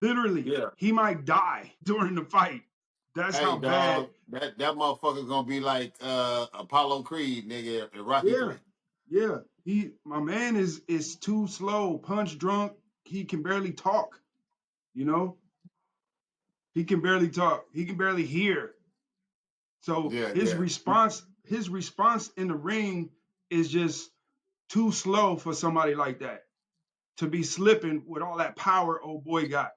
Literally, Yeah. he might die during the fight. That's Hey, how bad. dog, that motherfucker's gonna be like Apollo Creed, nigga, in Rocky Yeah, 3. yeah. My man is too slow, punch drunk. He can barely talk. You know, he can barely talk. He can barely hear. So Yeah, his yeah. response in the ring is just too slow for somebody like that to be slipping with all that power old boy got.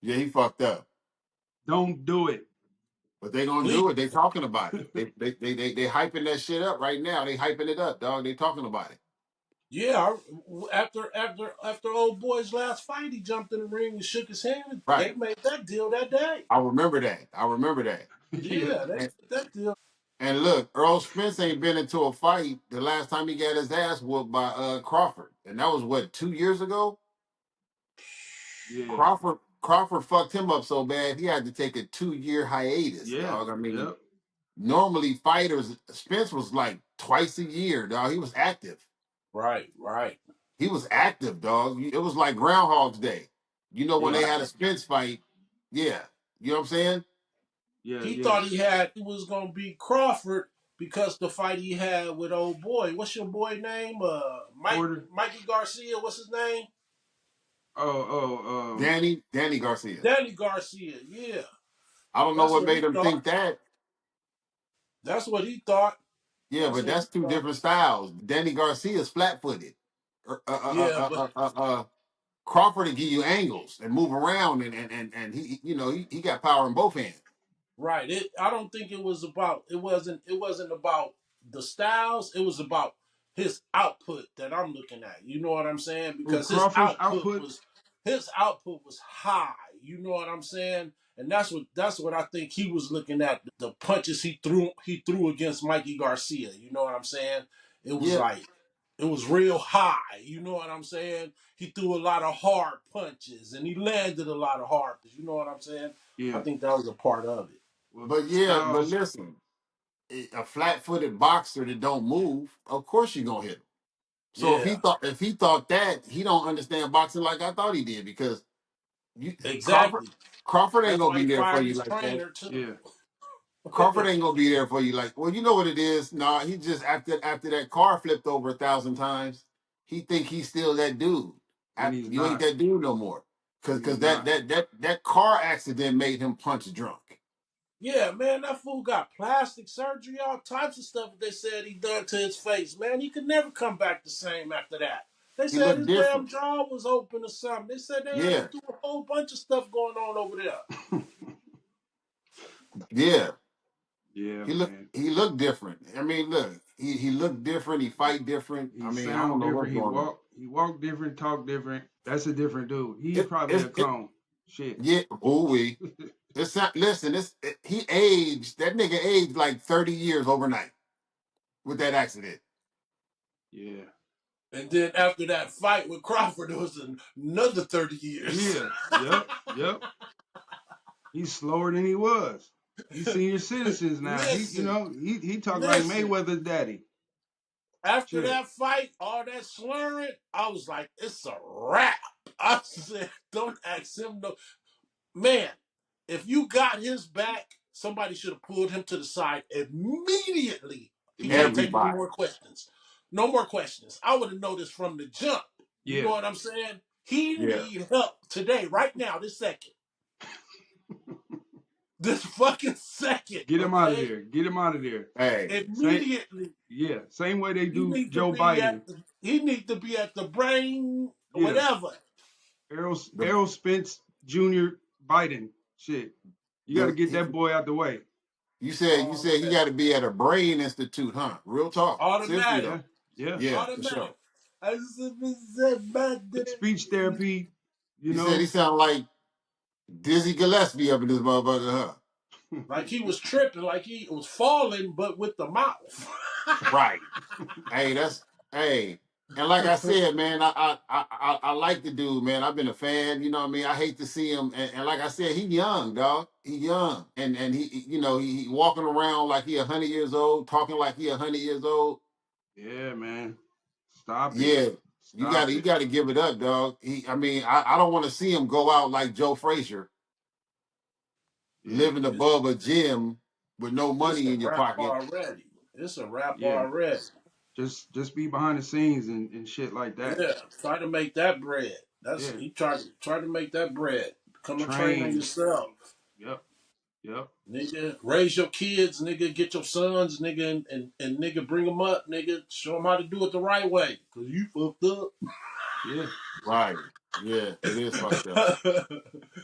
Yeah, he fucked up. Don't do it. But they gonna Please. do it. They talking about it. They hyping that shit up right now. They hyping it up, dog. They talking about it. Yeah, after old boy's last fight, he jumped in the ring and shook his hand. They Right. made that deal that day. I remember that. I remember that. Yeah, Yeah, they And, made that deal. and look, Earl Spence ain't been into a fight the last time he got his ass whooped by Crawford. And that was what, 2 years ago? yeah, Crawford fucked him up so bad he had to take a 2-year hiatus, yeah, dog. I mean, yep. normally fighters, Spence was like twice a year, dog. He was active. Right, right. He was active, dog. It was like Groundhog's Day. You know when Yeah, they Right. had a Spence fight, yeah. You know what I'm saying? yeah, He yeah. thought he was gonna beat Crawford because the fight he had with old boy. What's your boy name? Porter. Mikey Garcia. What's his name? Oh, Danny Garcia. Danny Garcia. Yeah, I don't know that's what what he made him think thought. that. That's what he thought. Yeah, That's but what that's he two thought. different styles. Danny Garcia's flat footed. Yeah, but Crawford will give you angles and move around, and he, he got power in both hands. right. I don't think it was about. It wasn't about the styles. It was about his output that I'm looking at. You know what I'm saying? oh, Because Crawford's output. his output was high. You know what I'm saying? And that's what I think he was looking at. The punches he threw against Mikey Garcia. You know what I'm saying? It was Yeah, like it was real high. You know what I'm saying? He threw a lot of hard punches and he landed a lot of hard punches. You know what I'm saying? I Yeah. think that was a part of it. Well, but Styles. listen, a flat footed boxer that don't move, of course you're gonna hit him. So Yeah, if he thought that, he don't understand boxing like I thought he did because you Crawford exactly. Crawford ain't That's gonna why be he there for fired you his like that. trainer too. Yeah. Crawford ain't gonna be there for you. Like, well, you know what it is. Nah, he just after that car flipped over 1,000 times, he think he's still that dude. And he's You ain't not. that dude no more. Cause And he's cause that not. that that that car accident made him punch drunk. Yeah, man, that fool got plastic surgery, all types of stuff that they said he done to his face. Man, he could never come back the same after that. They He said looked his damn different. jaw was open or something. They said they had to Yeah, do a whole bunch of stuff going on over there. yeah. Yeah, He looked man. he looked different. I mean, look, he looked different. He fight different. I He mean, I don't sound know different. what's going on. He walk different, talk different. That's a different dude. He's It probably a it clone. Shit. yeah. Ooh wee. It's not. Listen, he aged. That nigga aged like 30 years overnight with that accident. Yeah. And then after that fight with Crawford, it was another 30 years. Yeah. Yep. Yep. He's slower than he was. He's senior citizens now. listen, He talk like listen. Mayweather's daddy. After Shit. that fight, all that slurring, I was like, it's a wrap. I said, don't ask him no. Man, if you got his back, somebody should have pulled him to the side immediately. He can't take Immediately. any Everybody. more questions. No more questions. I would have noticed from the jump. You know Yeah. what I'm saying? He Yeah. need help today, right now, this second. This fucking second, Get him out of okay? there. Get him out of there. Hey. Same Immediately. yeah. Same way they He do need to Joe be at Biden. the he need to be at the brain, Yeah. whatever. The Errol Spence Jr. Biden. Shit. You gotta the get that boy out the way. you said he got to be at a brain institute, huh? Real talk. Seriously Automatic. though. Yeah. Yeah. Yeah, for Automatic. sure. Speech therapy, you He said he know. sounded like Dizzy Gillespie up in this motherfucker, huh? Like he was tripping, like he was falling, but with the mouth. Right. Hey, hey. And like I said, man, I like the dude, man. I've been a fan. You know what I mean? I hate to see him, and like I said, he young, dog. He young, and he walking around like he 100 years old, talking like he 100 years old. Yeah, man. Stop it. Yeah, You Stop it. gotta give it up, dog. I don't want to see him go out like Joe Frazier, Yeah, living It's, above a gym with no it's money a in your wrap pocket. already. It's a wrap yeah. already. Just be behind the scenes and shit like that. Yeah, try to make that bread. That's Yeah. he tried to make that bread. Become a trainer Train. yourself, Yep. Yep. nigga. Raise your kids, nigga. Get your sons, nigga, and nigga, bring them up, nigga. Show them how to do it the right way. Cause you fucked up. Yeah. Right. Yeah, it is fucked up.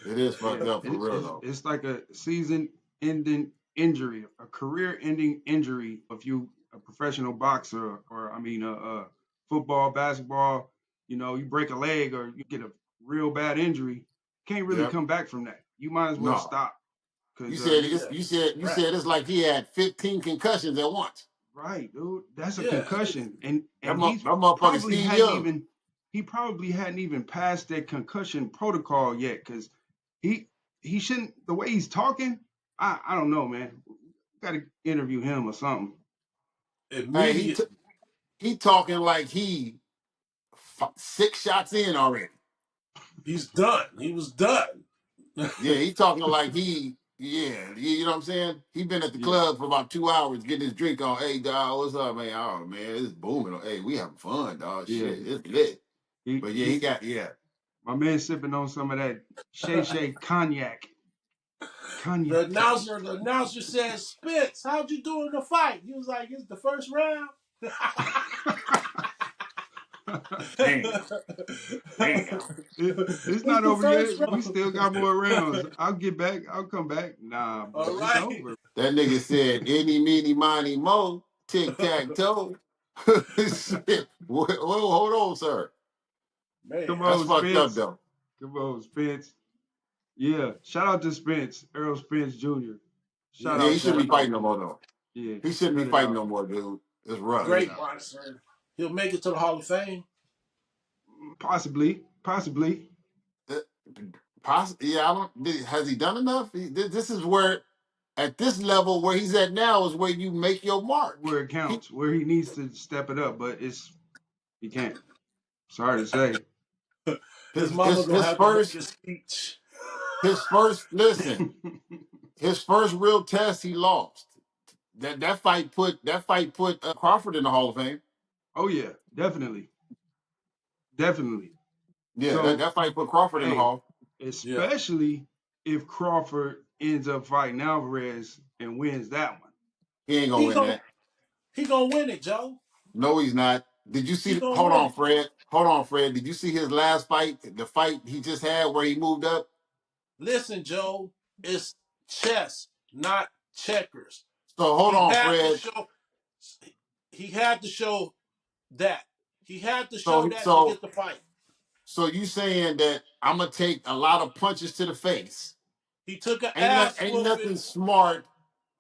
It is Yeah. fucked up for real though. It's like a season ending injury, a career ending injury if you a professional boxer or I mean football, basketball, you break a leg or you get a real bad injury, can't really Yep. come back from that. You might as well No. stop You because said you it's Yeah, you right. said it's like he had 15 concussions at once. right, dude. That's a Yeah, concussion, That, and he's that motherfucker probably Steve hadn't Young. even he probably hadn't even passed that concussion protocol yet because he he shouldn't. The way he's talking, I don't know, man. Got to interview him or something. Hey, immediate. he talking like he 6 shots in already. He's done. He was done. Yeah, he talking like you know what I'm saying? He been at the Yeah, club for about 2 hours getting his drink on. Hey, dog, what's up, man? Oh, man, it's booming. Hey, we having fun, dog. yeah. Shit, it's lit. He But yeah, he he. got, yeah. My man sipping on some of that Shay cognac. The Cognac. announcer said, Spence, how'd you do in the fight? He was like, it's the first round. Damn, damn. It's It's not the over first yet. We round. still got more rounds. I'll get back. I'll come back. Nah, All bro, it's right. over. That nigga said, any, meeny, miny, mo, tic tac toe. Shit. Whoa, hold on, sir. Man. Come That's on, fucked up, Spence. though. Come on, Spence. Yeah. Shout out to Spence, Earl Spence Jr. Shout Yeah, Yeah, he out to shouldn't that be brother, fighting no man. more, though. Yeah. He shouldn't be Cut it fighting out. no more, dude. It's Cut rough. it great out. boxer. He'll make it to the Hall of Fame. Possibly. Possibly. Uh, yeah, I don't. Has he done enough? This is where, at this level where he's at now, is where you make your mark. Where it He, counts, where he needs to step it up, but he can't. Sorry to say. His mama gonna his have to make first a speech. listen, his first real test he lost. That fight put Crawford in the Hall of Fame. Oh yeah, definitely. Definitely. Yeah, So that fight put Crawford in the hey, Hall. Yeah. especially if Crawford ends up fighting Alvarez and wins that one. He ain't gonna He win gonna that. he gonna win it, Joe. No, he's not. Did you He see? gonna Hold win on, it. Fred. Hold on, Fred. Did you see his last fight? The fight he just had where he moved up. Listen, Joe, it's chess, not checkers. So hold He on, had to Fred. show he had to show that. He had to show So that to so get the fight. so you saying that I'm gonna take a lot of punches to the face? He took an ass Ain't nothing whooping. smart.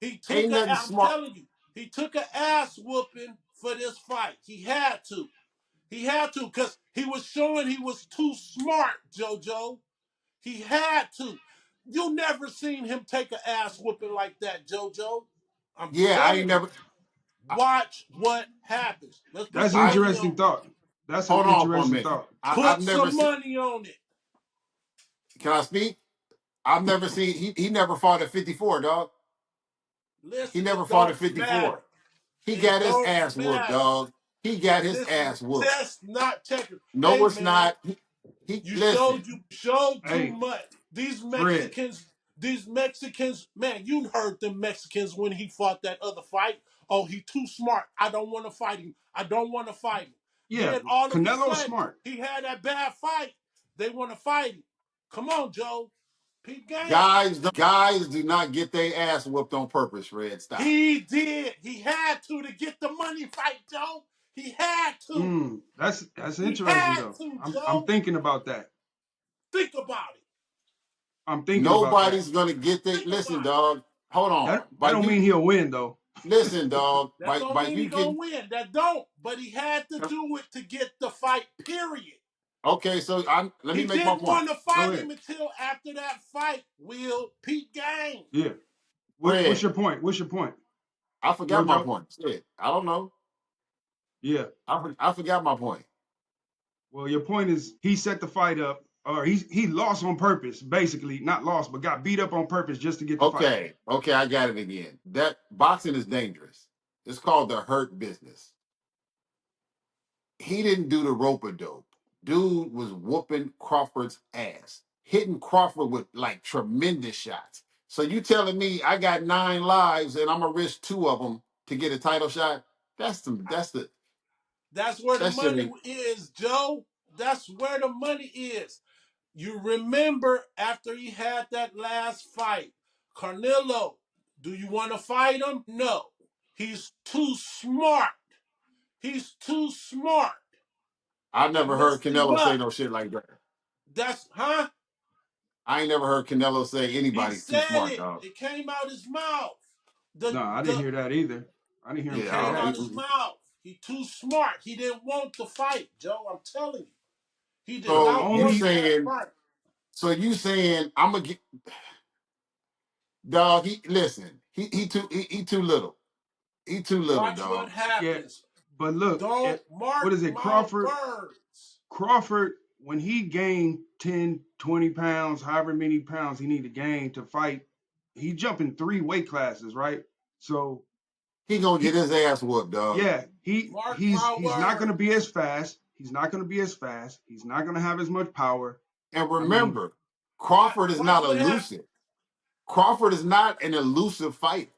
He took Ain't a nothing I'm smart. telling you, he took an ass whooping for this fight. He had to. He had to because he was showing he was too smart, JoJo. He had to. You never seen him take an ass whooping like that, JoJo. I'm Yeah, I ain't telling you. never. I, Watch what happens. Let's put That's some an I money interesting on. thought. That's an hold on for a interesting minute. thought. I've Put never some seen. money on it. Can I speak? I've never seen. He never fought at 54, dog. He Listen, never it fought at don't matter. 54. He It got his don't ass whooped, matter. dog. He got his This is ass whooped. just not checkers. No, Hey it's man, not. He you listen. showed too Hey, much. Fred. These Mexicans, man, you heard them Mexicans when he fought that other fight. Oh, he too smart. I don't want to fight him. I don't want to fight him. Yeah, Then all of a Canelo's sudden, smart. he had that bad fight. They want to fight him. Come on, Joe. Peep game. Guys do not get their ass whooped on purpose, Red. Stop. He did. He had to get the money fight, Joe. He had to. That's He interesting had though. to, I'm Joe. thinking about that. Think about it. I'm thinking about that. Nobody's gonna get they Think listen, about it. dog. Hold on. That don't mean he'll win though. Listen, dog. That don't By mean you he gonna getting win. That don't. But he had to do it to get the fight. Period. okay, so let me He make my didn't point. want to Go fight ahead. him until after that fight. Will Pete game? Yeah. What's Fred, your point? What's your point, I forgot my Jojo? point. Shit. I don't know. Yeah. I forgot my point. Well, your point is he set the fight up, or he lost on purpose, basically not lost, but got beat up on purpose just to get the fight. Okay, okay, I got it again. That boxing is dangerous. It's called the hurt business. He didn't do the rope a dope. Dude was whooping Crawford's ass, hitting Crawford with like tremendous shots. So you telling me I got 9 lives and I'm gonna risk 2 of them to get a title shot? That's the That's where the that shit money ain't. is, Joe. That's where the money is. You remember after he had that last fight, Canelo, do you want to fight him? No. He's too smart. He's too smart. I And never heard listen Canelo say what? no shit like that. That's, huh? I ain't never heard Canelo say He anybody's too said smart, it. dog. It came out his mouth. No, The I didn't the hear that either. I didn't hear him It say came Yeah, out that. his mouth. He too smart. He didn't want the fight, Joe. I'm telling you. He did The so not you want only that saying fight. so you saying I'm gonna get dog? He listen. He too little. He too little, Watch what dog. yeah, happens. but look, Don't mark what is it? my words. Crawford, when he gained 10, 20 pounds, however many pounds he need to gain to fight, he jumping 3 weight classes, right? So He gonna get he, his ass whooped, dog. yeah, Mark my he's not going to be as words. fast. He's not going to be as fast. He's not going to have as much power. And I mean, remember, Crawford is Watch not what happens. elusive. Crawford is not an elusive fighter.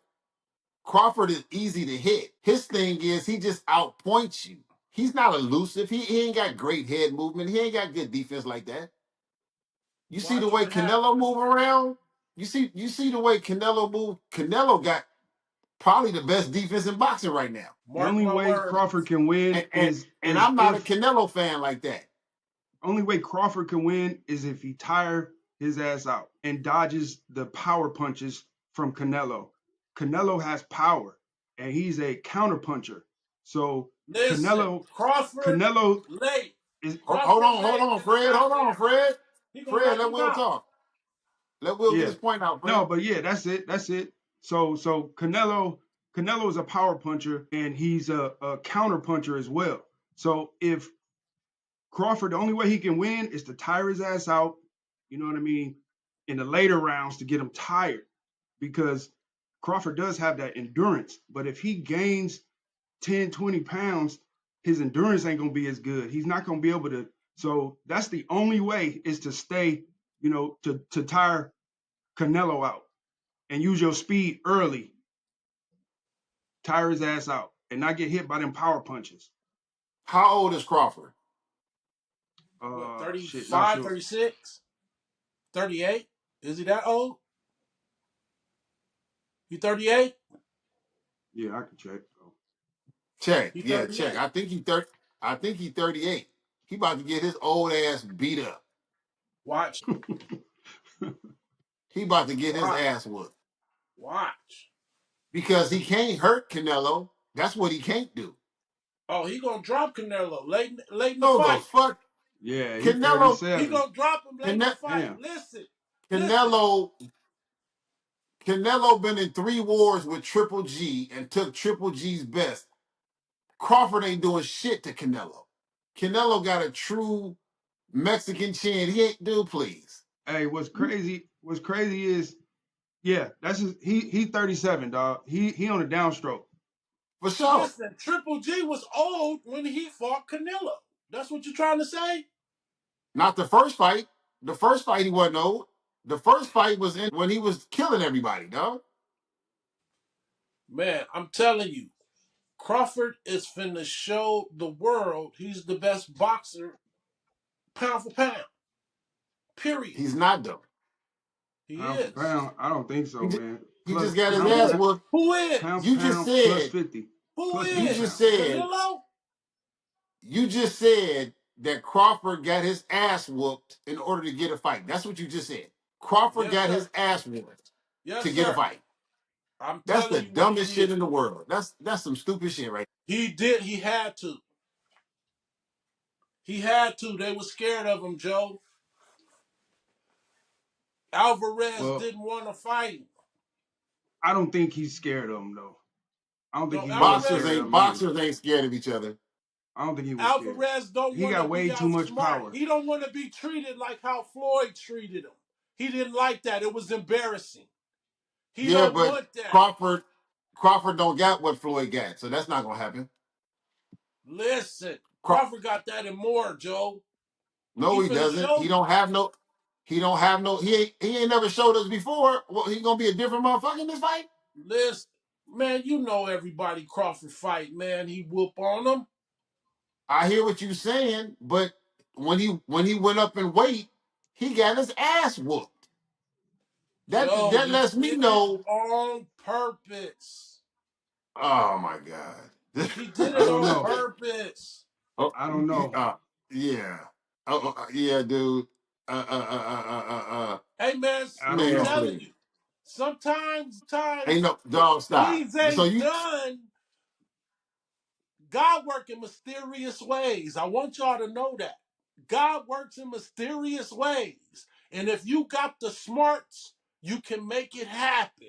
Crawford is easy to hit. His thing is he just outpoints you. He's not elusive. He ain't got great head movement. He ain't got good defense like that. You see the Watch way what Canelo happens. move around? You see the way Canelo move? Canelo got probably the best defense in boxing right now. the Mark only my way words. Crawford can win And is I'm not a if Canelo fan like that. only way Crawford can win is if he tire his ass out and dodges the power punches from Canelo. Canelo has power and he's a counter puncher. So Listen, Canelo Crawford Canelo late. is Crawford Hold late on, in the Fred. Hold on, goddamn fight. Fred. He gonna Fred, knock let him Will out. talk. Let Will get yeah. his point out, No, Fred. but yeah, that's it. That's it. So Canelo is a power puncher and he's a counter puncher as well. So if Crawford, the only way he can win is to tire his ass out, you know what I mean, in the later rounds to get him tired because Crawford does have that endurance. But if he gains 10, 20 pounds, his endurance ain't going to be as good. He's not going to be able to. So that's the only way is to stay, to tire Canelo out and use your speed early, tire his ass out and not get hit by them power punches. How old is Crawford? What, Shit, not 35, sure. 36, 38? Is he that old? He 38? Yeah, I can check. Oh. Check. He Yeah, check. 38. I think he 38. He about to get his old ass beat up. Watch. He about to get his Watch. ass whooped. Watch. Because he can't hurt Canelo. That's what he can't do. Oh, he gonna drop Canelo late in the No the fight. fuck. Yeah, he Canelo He 37. gonna drop him late in the Cane- fight. Damn. Listen. Canelo Canelo been in 3 wars with Triple G and took Triple G's best. Crawford ain't doing shit to Canelo. Canelo got a true Mexican chin. He ain't do please. Hey, what's crazy is, yeah, that's just, he 37, dog. He on a downstroke. For sure. Listen. Triple G was old when he fought Canelo. That's what you're trying to say? Not the first fight. The first fight he wasn't old. The first fight was in when he was killing everybody, dog. Man, I'm telling you, Crawford is finna show the world he's the best boxer pound for pound. Period. He's not though. He Pound for is. pound, I don't think He so, just, man. he Plus just got his pound for Who ass is? pound, whooped. Who is? pound for You just pound plus said 50, Who plus you 50 is? just pounds. said Canelo? you just said that Crawford got his ass whooped in order to get a fight. That's what you just said. Crawford Yes, got sir. his ass whooped to Yes, get a sir. fight. I'm That's telling the you what he dumbest shit did. in the world. That's some stupid shit right He did. He had to. He had to. They were scared of him, Joe. Alvarez Well, didn't want to fight him. I don't think he's scared of him though. I don't think No, he there. was Alvarez. scared of him either. Boxers ain't scared of each other. I don't think he was scared. Alvarez don't He want to got be way too much outsmart. power. He don't want to be treated like how Floyd treated him. He didn't like that. It was embarrassing. He Yeah, don't but want that. Crawford don't got what Floyd got, so that's not gonna happen. Listen, Craw- Crawford got that and more, Joe. no, He he finna doesn't. show He you. don't have no. He don't have no. He ain't never showed us before. Well, he gonna be a different motherfucker in this fight. Listen, man, you know everybody Crawford fight, man. He whoop on them. I hear what you're saying, but when he went up in weight, he got his ass whooped. Joe, That he lets me did it know. on purpose. Oh my god. He did I it don't on know. purpose. Oh, I don't know. yeah. Yeah, dude. Hey, man, I don't I'm Man, know. telling please. you, sometimes Ain't no dog stop. things So ain't you done. God work in mysterious ways. I want y'all to know that. God works in mysterious ways. And if you got the smarts, you can make it happen.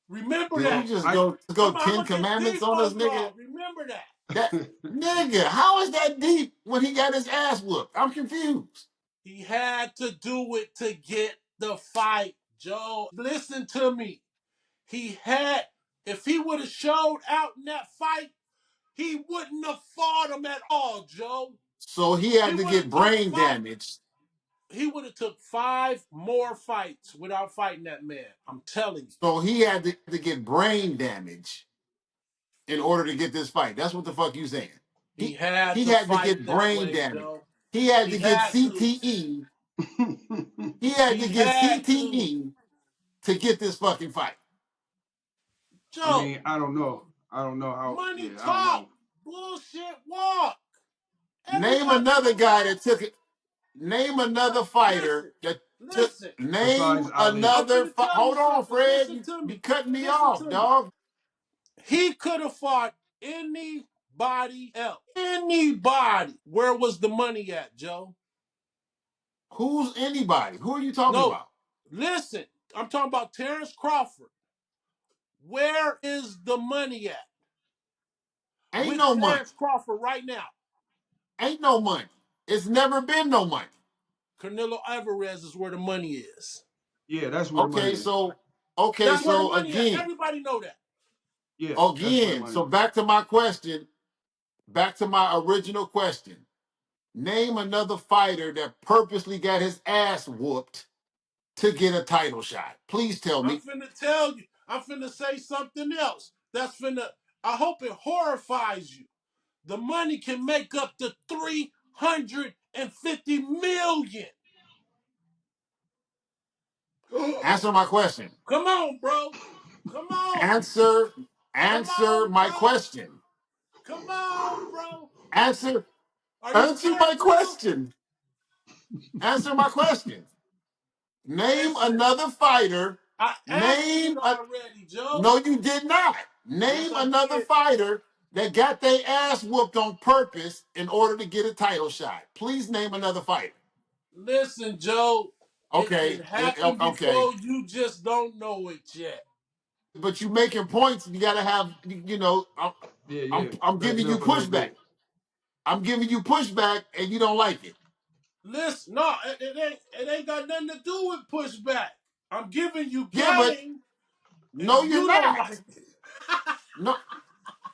Remember did you that. Well, just I go I'm 10 gonna get commandments deep on us, on nigga? y'all. Remember that. That nigga, how is that deep when he got his ass whooped? I'm confused. He had to do it to get the fight, Joe. Listen to me. He had, if he would have showed out in that fight, he wouldn't have fought him at all, Joe. So he He had to would get have took brain five. damage. He would have took 5 more fights without fighting that man. I'm telling you. So he had to get brain damage in order to get this fight. That's what the fuck you saying. He He had he to had to fight get that brain way, damage. Joe. He had He to get had to. CTE. He had to He get had to. CTE to get this fucking fight. I Joe, mean, I don't know. I don't know how. money Yeah, I don't talk, know. bullshit walk. Name Everybody another know guy that. that took it. Name another fighter Listen, that took. listen. Name Besides Ali, I'm another. finna tell you Hold on, something. Fred. Listen to You me. cutting me Listen off, to me. dog. He could have fought anybody else. Anybody. Where was the money at, Joe? Who's anybody? Who are you talking No. about? Listen. I'm talking about Terence Crawford. Where is the money at Ain't with no money. Terence Crawford right now? Ain't no money. It's never been no money. Canelo Alvarez is where the money is. yeah, that's where the money Okay, is. so okay, That's where the so money at. again, Everybody know that. Yeah, that's where the again, money so is. back to my question, back to my original question. Name another fighter that purposely got his ass whooped to get a title shot. Please tell I'm me. finna tell you. I'm finna say something else. That's finna. I hope it horrifies you. The money can make up to 350 million. Answer my question. Come on, bro. Come on. Answer, Come answer on, my bro. question. Come on, bro. Answer, Are you answer scared my to lose? question. Answer my question. Name Listen, another fighter. I answered it Name a, already, Joe. no, you did not. Yes, Name I another did. fighter that got their ass whooped on purpose in order to get a title shot. Please name another fighter. Listen, Joe. It can Okay, happen okay. before you just don't know it yet. But you making points. You gotta have, Yeah, I'm yeah. I'm Back giving it you up a little pushback. bit. I'm giving you pushback, and you don't like it. Listen, no, it ain't got nothing to do with pushback. I'm giving you Yeah, but game, and no, you're you don't not. like it. No,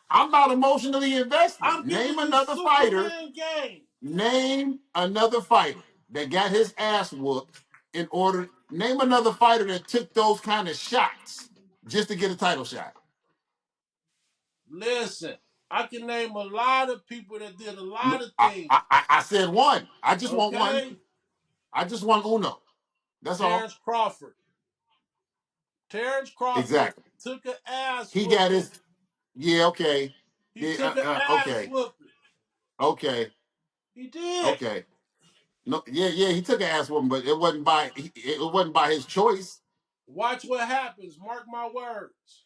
I'm not emotionally invested. I'm Name giving you another fighter. Superman game. Name another fighter that got his ass whooped in order. Name another fighter that took those kind of shots just to get a title shot. Listen, I can name a lot of people that did a No, lot of things. I said one. I just want one. Okay, I just want uno. That's all. Terence Crawford. Terence Crawford Exactly. took an ass He got whooping. his. Yeah. Okay. He Yeah. took an ass Okay. whooping. Okay. He did. Okay. No. Yeah. Yeah. He took an ass whooping, but it wasn't by his choice. Watch what happens. Mark my words.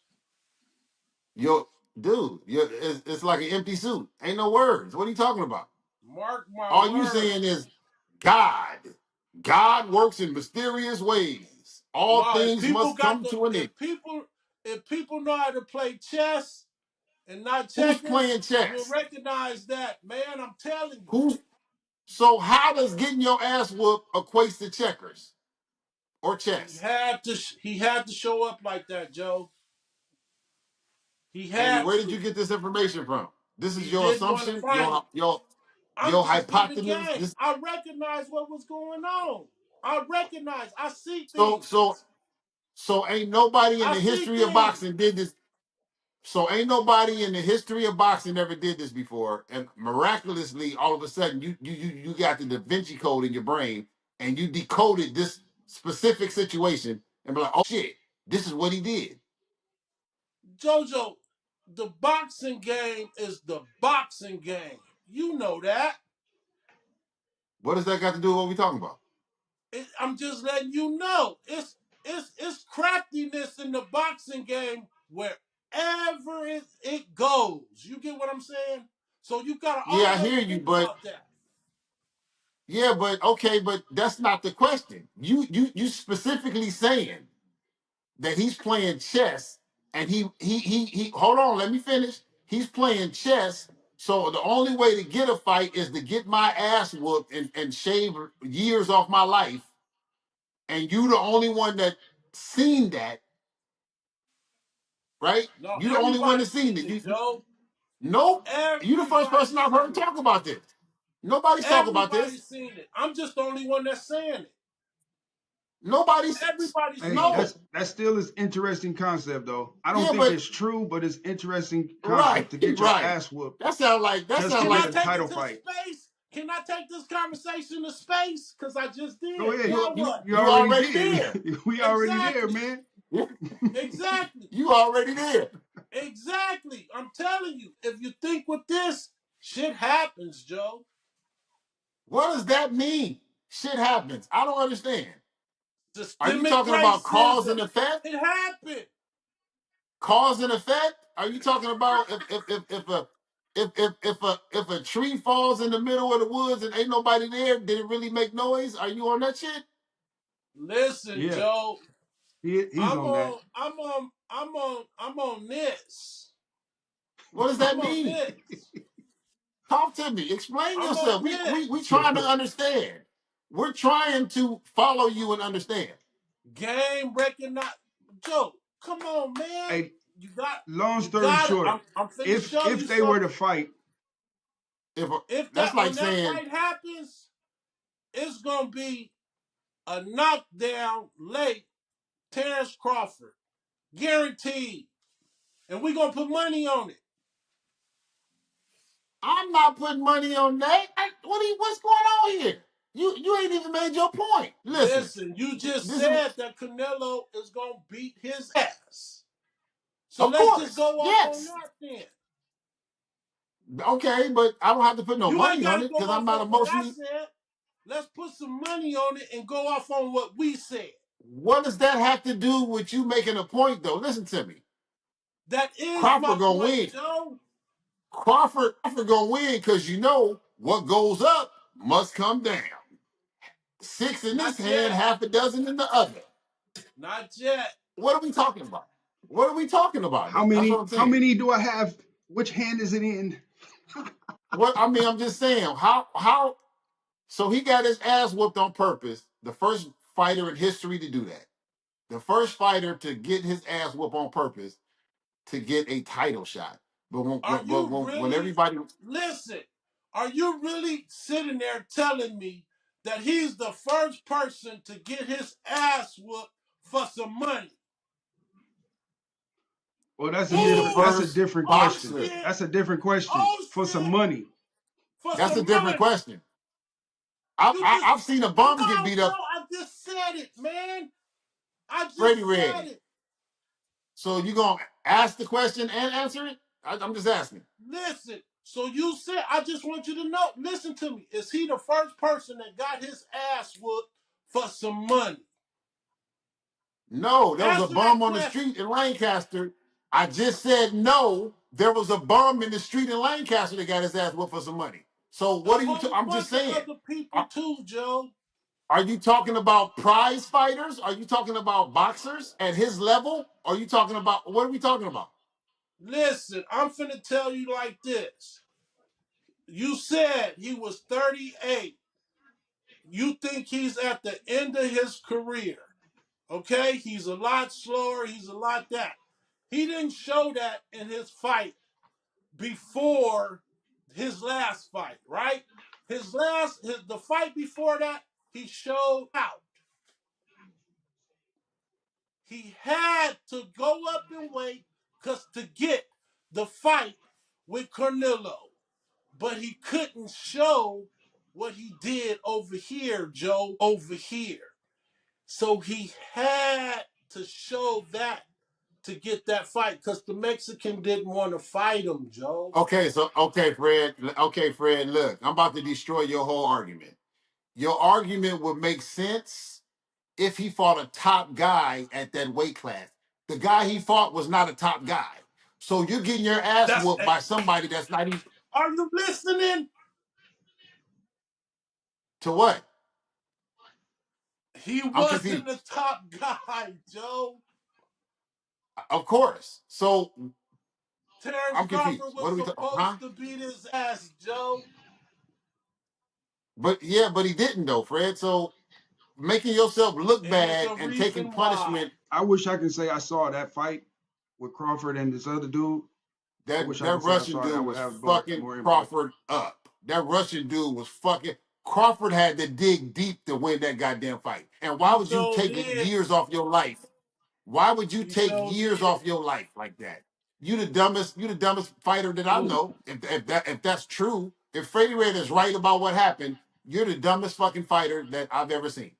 Yo, dude, it's like an empty suit. Ain't no words. What are you talking about? Mark my All you words. saying is God. God works in mysterious ways. All No, if things people must got come the to an end. if people know how to play chess, and not Who's checkers, playing you'll chess? recognize that, man. I'm telling you. Who's so how does getting your ass whooped equates to checkers or chess? He had to show up like that, Joe. He And had where did you to. get this information from? This is He your didn't want to assumption, fight him. I'm your just in the hypotenuse. game. This I recognize what was going on. I see so things. so so ain't nobody in I the see history of things. boxing did this. So ain't nobody in the history of boxing ever did this before, and miraculously, all of a sudden, you got the Da Vinci Code in your brain, and you decoded this specific situation, and be like, oh shit, this is what he did. Jojo, the boxing game is the boxing game. You know that. What does that got to do with what we talking about? I'm just letting you know. It's craftiness in the boxing game wherever it goes. You get what I'm saying? So you gotta Yeah, I always hear you, think but about that. yeah, but okay, but that's not the question. You specifically saying that he's playing chess and he hold on, let me finish. He's playing chess. So the only way to get a fight is to get my ass whooped and shave years off my life. And you the only one that seen that, right? No, You the only one that everybody's seen seen it. it, Joe. Nope. You the first person Everybody's I've heard seen it. talk about this. Nobody's talking about this. Everybody's seen it. I'm just the only one that's saying it. Nobody's Everybody's Hey, seen it. no. that still is interesting concept though. I don't Yeah, think but it's true, but it's interesting right, concept to get your right. ass whooped That just sound to Can get I like a take it title to fight. space? Can I take this conversation to space? Because I just Go did. ahead. Now you what? You you already already did. there. We already there, Exactly. man. Exactly. You already there. Exactly. I'm telling you, if you think with this, shit happens, Joe. What does that mean? Shit happens. I don't understand. Are you Systemic talking about cause and racism. effect? It happened. Cause and effect? Are you talking about if a tree falls in the middle of the woods and ain't nobody there, did it really make noise? Are you on that shit? Listen, Yeah, Joe. he's on that. I'm on this. What does I'm that on mean? this. Talk to me. Explain I'm yourself. on We this. trying to understand. We're trying to follow you and understand. Game recognize Joe, come on, man. Hey, You got long you story got it. short, I'm finna if show you if they were to something. fight, If If that's that like when that saying, fight happens, it's gonna be a knockdown late Terence Crawford. Guaranteed. And we're gonna put money on it. I'm not putting money on that. What's going on here? You ain't even made your point. Listen, Listen, you just this is said that Canelo is gonna beat his ass. So of let's just course, go off on yes. that then. Okay, but I don't have to put no You ain't money on gotta it go because I'm off not on what I emotionally. said. Let's put some money on it and go off on what we said. What does that have to do with you making a point, though? Listen to me. That is my Crawford gonna point, win. Joe. Crawford gonna win because you know what goes up must come down. Six in this Not hand, yet. half a dozen in the other. Not yet. What are we talking about? What are we talking about? how That's what many I'm how saying. many do I have? Which hand is it in? What I mean, I'm just saying how. So he got his ass whooped on purpose. The first fighter in history to do that. The first fighter to get his ass whooped on purpose to get a title shot. But Are you when really everybody, listen? Are you really sitting there telling me that he's the first person to get his ass whooped for some money? Well, he's the that's a Who? first different Oh question. boxer. shit! That's a different question Oh for some shit! money. For That's a some different money. question. I, You I, just I've seen a come bum get on, beat Joe. up, I just said it, man. I Freddie just said Reddy. it. So you gonna ask the question and answer it? I'm just asking. Listen. So you said I just want you to know. Listen to me. Is he the first person that got his ass whooped for some money? No, there was a Answer that bum on the question. street in Lancaster. I just said no. There was a bum in the street in Lancaster that got his ass whooped for some money. So A what are you? whole I'm just bunch of saying. other people Are, too, Joe. are you talking about prize fighters? Are you talking about boxers at his level? Are you talking about what are we talking about? Listen, I'm finna tell you like this. You said he was 38. You think he's at the end of his career. Okay? He's a lot slower. He's a lot that. He didn't show that in his fight before his last fight, right? The fight before that, he showed out. He had to go up in weight because to get the fight with Canelo, but he couldn't show what he did over here, Joe, over here. So he had to show that to get that fight because the Mexican didn't want to fight him, Joe. Okay, Fred. Look, I'm about to destroy your whole argument. Your argument would make sense if he fought a top guy at that weight class. The guy he fought was not a top guy. So you're getting your ass That's whooped by somebody that's not even Are you listening? to what? He I'm wasn't the confused. top guy, Joe. Of course. So Terence I'm Crawford confused. What was are we talking? Huh? supposed to beat his ass, Joe. But yeah, but he didn't though, Fred. So making yourself look And there's bad a and taking reason why. punishment, I wish I can say I saw that fight with Crawford and this other dude. I wish I that could say I Russian saw it. I dude would was have fucking more input. Crawford up. That Russian dude was fucking Crawford had to dig deep to win that goddamn fight. And why He would you sure take did. years off your life? Why would you He take sure years did. off your life like that? You the dumbest fighter that I Who? know. If that's true, if Freddie Red is right about what happened, you're the dumbest fucking fighter that I've ever seen.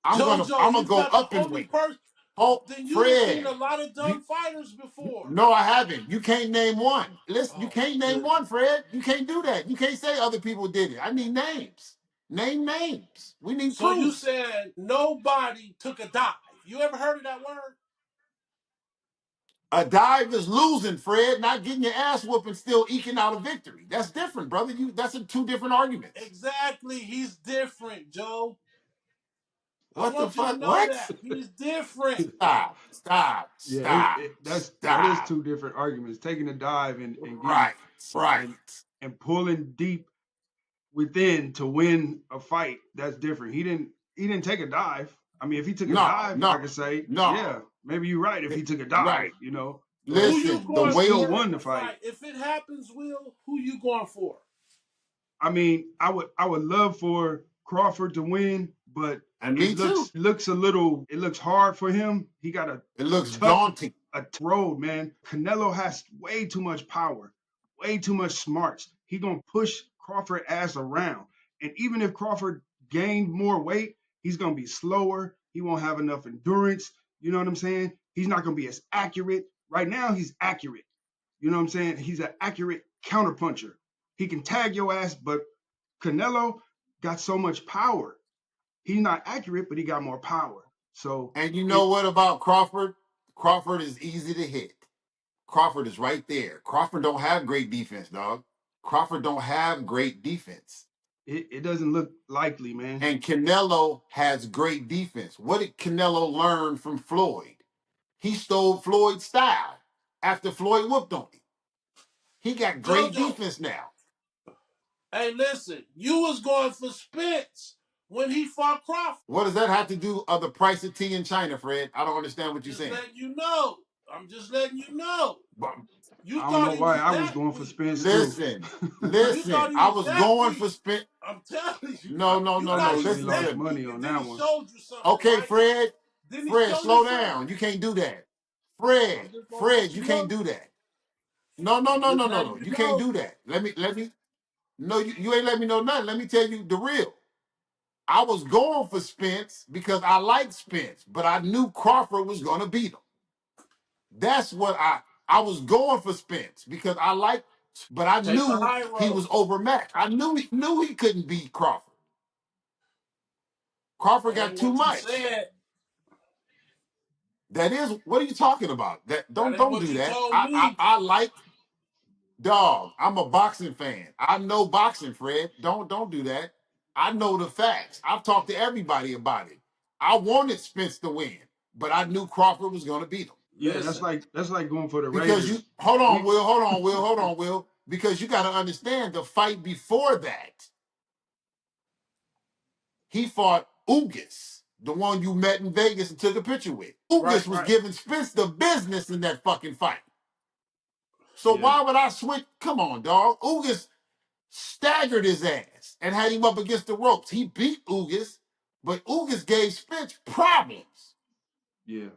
JoJo, I'm gonna he's go not the up in only weight. person. Oh, Then you done seen a Fred, lot of you dumb fighters before. no, I haven't. You can't name one. Listen, you Oh can't name goodness. one, Fred. You can't do that. You can't say other people did it. I need names. Name names. We need So you proof. said nobody took a dive. You ever heard of that word? A dive is losing, Fred, not getting your ass whooped and still eking out a victory. That's different, brother. That's two different arguments. Exactly. He's different, Joe. I What the want you to fuck? know What? that. He's different. Yeah, that is Stop. two different arguments. Taking a dive and getting Right, right. and and pulling deep within to win a fight. That's different. He didn't take a dive. I mean, if he took a No, dive, I no, could say, yeah, no. maybe you're right if he took a Right. dive, but Who you Listen, the he going still weight, for in won the the fight. fight? If it happens, Will, who you going for? I mean, I would love for Crawford to win, but and it me too. looks hard for him. He got It a looks tough daunting. road, man. Canelo has way too much power, way too much smarts. He gonna push Crawford ass around, and even if Crawford gained more weight, he's gonna be slower. He won't have enough endurance. You know what I'm saying? He's not gonna be as accurate. Right now, he's accurate. You know what I'm saying? He's an accurate counterpuncher. He can tag your ass, but Canelo got so much power. He's not accurate, but he got more power. So And you know it what about Crawford? Crawford is easy to hit. Crawford is right there. Crawford don't have great defense, dog. Crawford don't have great defense. it doesn't look likely, man. And Canelo has great defense. What did Canelo learn from Floyd? He stole Floyd's style after Floyd whooped on him. He got great JoJo, defense now. hey, listen, you was going for Spence when he fought Crawford. What does that have to do of the price of tea in China, Fred? I don't understand I'm what you're just saying. letting you know. I'm just letting you know. But You I don't thought know he why was I was that going for weak. Spence too. listen, You thought he I was was that going for weak. spin. I'm telling you. No, no, You no, I thought no. he actually was Listen lost to that me. weak, money and on then that he one. showed you something, Okay, right? Fred. Didn't he Fred, show you slow something? down. You can't do that. I'm Fred, just gonna Fred, let you you can't know. do that. No, no, I'm no, just no, no, letting no. you You can't know. do that. Let me. No, you ain't let me know nothing. Let me tell you the real. I was going for Spence because I like Spence, but I knew Crawford was gonna beat him. That's what I was going for Spence because I liked, but I Take the knew high he road. was overmatched. I knew he couldn't beat Crawford. Crawford That got ain't too what you much. said. That is, what are you talking about? That That ain't don't what do you that. told me. I like dog. I'm a boxing fan. I know boxing, Fred. Don't do that. I know the facts. I've talked to everybody about it. I wanted Spence to win, but I knew Crawford was going to beat him. Yeah, Listen, that's like going for the Because you Raiders. hold on, We Will, hold on, Will, hold on, Will. Because you got to understand the fight before that, he fought Ugas, the one you met in Vegas and took a picture with. right, Ugas was right. giving Spence the business in that fucking fight. So yeah, why would I switch? Come on, dog. Ugas staggered his ass and had him up against the ropes. He beat Ugas, but Ugas gave Spence problems. yeah,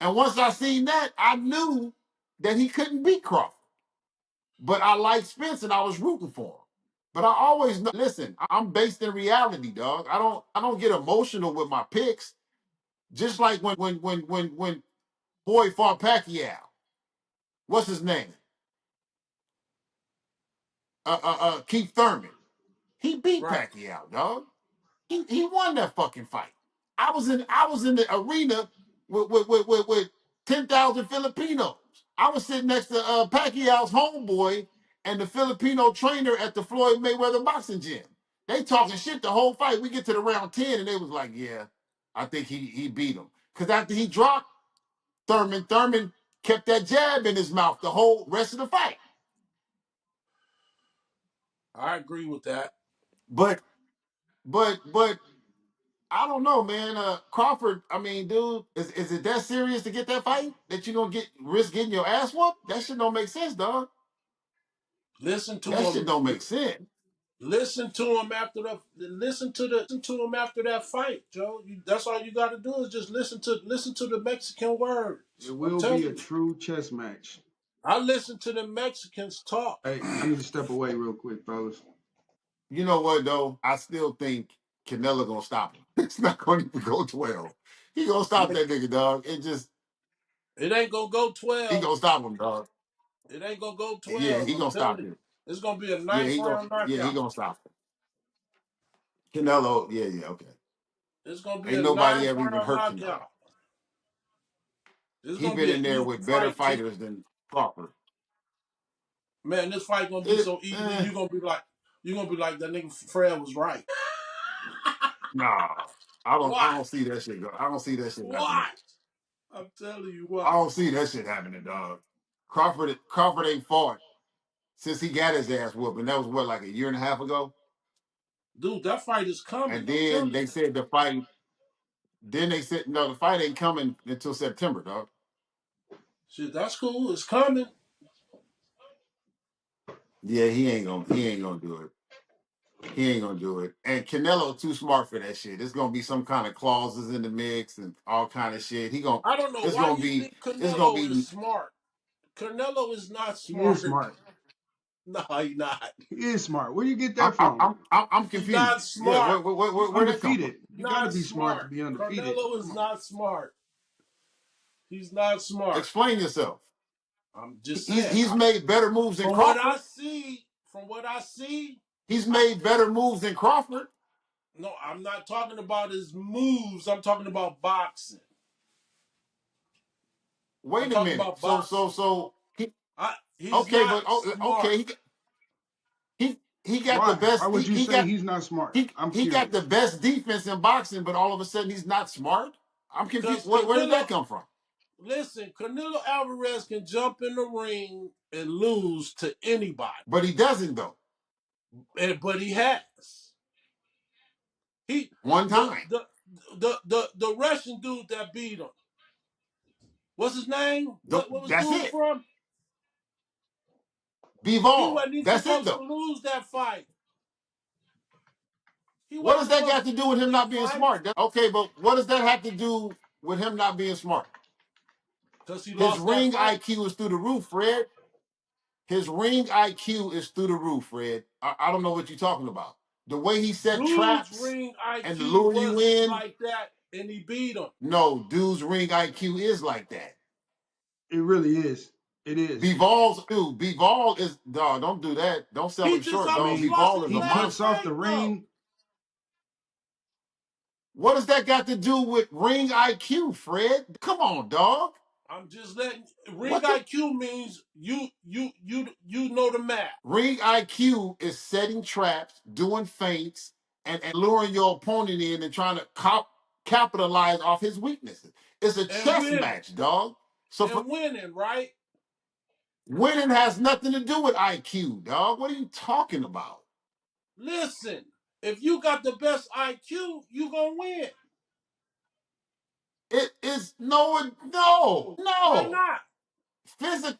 And once I seen that, I knew that he couldn't beat Crawford. But I liked Spence and I was rooting for him. But I always know, listen, I'm based in reality, dog. I don't get emotional with my picks. Just like when boy fought Pacquiao. What's his name? Keith Thurman. He beat Right. Pacquiao, dog. He won that fucking fight. I was in the arena with 10,000 Filipinos. I was sitting next to Pacquiao's homeboy and the Filipino trainer at the Floyd Mayweather boxing gym. They talking shit the whole fight. We get to the round 10 and they was like, yeah, I think he beat him. Because after he dropped Thurman kept that jab in his mouth the whole rest of the fight. I agree with that. But but I don't know, man. Crawford, I mean, dude, is it that serious to get that fight that you gonna risk getting your ass whooped? That shit don't make sense, dog. Listen to That shit him. don't make sense. Listen to him after that fight, Joe. That's all you got to do is just listen to the Mexican it words. I'm will be telling a you. true chess match. I listen to the Mexicans talk. Hey, I need to step away real quick, fellas. You know what though? I still think Canelo gonna stop him. It's not going to go 12. He gonna stop that nigga, dog. It ain't gonna go He 12. gonna stop him, dog. It ain't gonna go Yeah, 12. he I'm gonna telling stop you. him. It's gonna be a Yeah, ninth round he knockout. gonna stop him. Canelo, yeah, okay. It's gonna be Ain't a nobody ninth ever even round hurt Canelo. knockout. It's He gonna been be an in there easy with better fight too. fighters than Crawford. Man, this fight gonna be It, so easy. You're gonna be like that nigga Fred was right. nah, I don't. I What? don't see that shit go. I don't see that shit happening. What? I'm telling you I what. don't see that shit happening, dog. Crawford ain't fought since he got his ass whooped, and that was what, like a year and a half ago. Dude, that fight is And coming. I'm then telling they you. said the fight. Then they said no, the fight ain't coming until September, dog. Shit, that's cool. It's coming. Yeah, he ain't gonna do it. He ain't gonna do it. And Canelo too smart for that shit. There's gonna be some kind of clauses in the mix and all kind of shit. I don't know It's why gonna you be think it's gonna Canelo is be smart. Canelo is not He is smart. smart. No, he not. He is smart. Where you get I'm that I'm from? I'm, I'm I'm He's not confused. Yeah, smart. where that come from? Undefeated. You got to Not be smart to smart. be undefeated. Carnelo is Come on. not smart. He's not smart. Explain yourself. I'm just He's saying. he's made better moves than From what I Crawford. see, He's I, made better moves than Crawford. no, I'm not talking about his moves. I'm talking about boxing. I'm Wait a talking minute. about boxing. He's Okay, but not smart. okay, he got the Why? Why best. would you He say got he's not smart? he I'm he got the curious. best defense in boxing, but all of a sudden he's not smart. I'm confused. Because Where did that Canelo, come from? listen, Canelo Alvarez can jump in the ring and lose to anybody. But he doesn't though. But he has. He One the time. the Russian dude that beat him. What's his name? What was That's dude it. from? He Bivol. wasn't even That's it supposed to though. lose that fight. He What wasn't does that supposed got to to do lose with him that not being fight smart? Okay, but what does that have to do with him not being smart? because he His lost that ring fight. IQ is through the roof, Fred. His ring IQ is through the roof, Fred. I don't know what you're talking about. The way he set Dude's traps ring and IQ lure you wasn't in, like that, and he beat him no, dude's ring IQ is like that. It really is. It is. Bivol is dog. Don't do that. Don't sell He him just short, I dog. almost mean, lost Bivol his is a he last cuts monster. off fight, the though. ring. What does that got to do with ring IQ, Fred? Come on, dog. I'm just letting ring What the IQ means you know the map. ring IQ is setting traps, doing feints, and luring your opponent in and trying to capitalize off his weaknesses. It's a And chess winning. match, dog. So for, and winning, right? winning has nothing to do with IQ, dog. What are you talking about? Listen, if you got the best IQ, you gonna win. It is no. Why not? Physic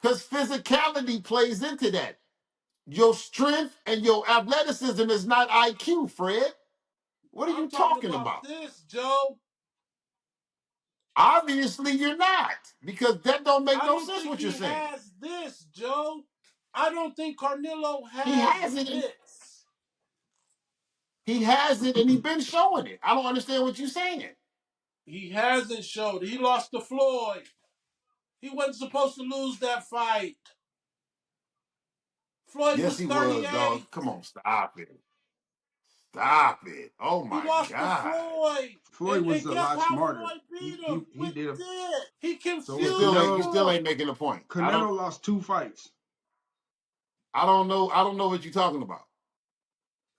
because physicality plays into that. Your strength and your athleticism is not IQ, Fred. What are I'm you talking talking about about? this, Joe. Obviously, you're not, because that don't make I no don't sense think what you're he saying. has this, Joe. I don't think Carnelo He has has it. this. He has it, and he's been showing it. I don't understand what you're saying. He hasn't showed it. He lost to Floyd. He wasn't supposed to lose that fight. Floyd Yes, was he was, dog. 38. Come on, stop it. Stop it. Oh He my lost to God. Floyd. Floyd And was a guess lot how smarter. Floyd beat He him? he With did a this. He so You with still ain't you Canelo. still confused. ain't making a point. Canelo lost 2 fights. I don't know what you're talking about.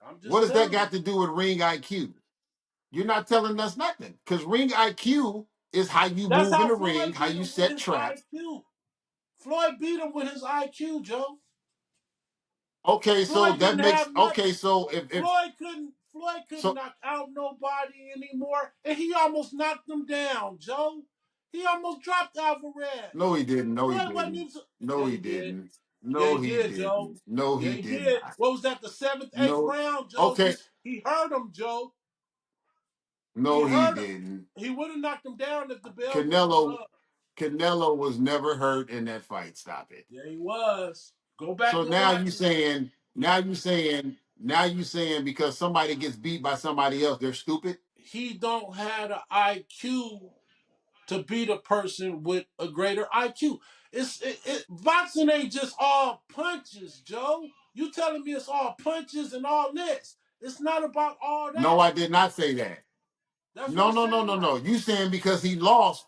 I'm What just does that telling got you. to do with ring IQ? You're not telling us nothing. Because ring IQ is how you That's move in how the ring, Floyd how beat you him with set his traps. IQ. Floyd beat him with his IQ, Joe. Okay, so Floyd that didn't makes have okay. nothing. So if Floyd couldn't so, knock out nobody anymore. And he almost knocked him down, Joe. He almost dropped no, Alvarez. he didn't. No, he Floyd wasn't didn't. even No, yeah, he he did. didn't. Yeah, No, he he did, Joe. didn't. No, Yeah, he he did did. not. What was that, the seventh, eighth No. round, Joe? Okay. He hurt him, Joe. He No, he hurt him. didn't. He would have knocked him down if the bell wasn't Canelo rung. Canelo was never hurt in that fight. Stop it. Yeah, he was. Go back So and now watch you it. saying because somebody gets beat by somebody else, they're stupid. He don't have an IQ to beat a person with a greater IQ. Boxing ain't just all punches, Joe. You telling me it's all punches and all this? It's not about all No, that. I did not say that. That's what No, it no, no, sounds no, no. like. You saying because he lost.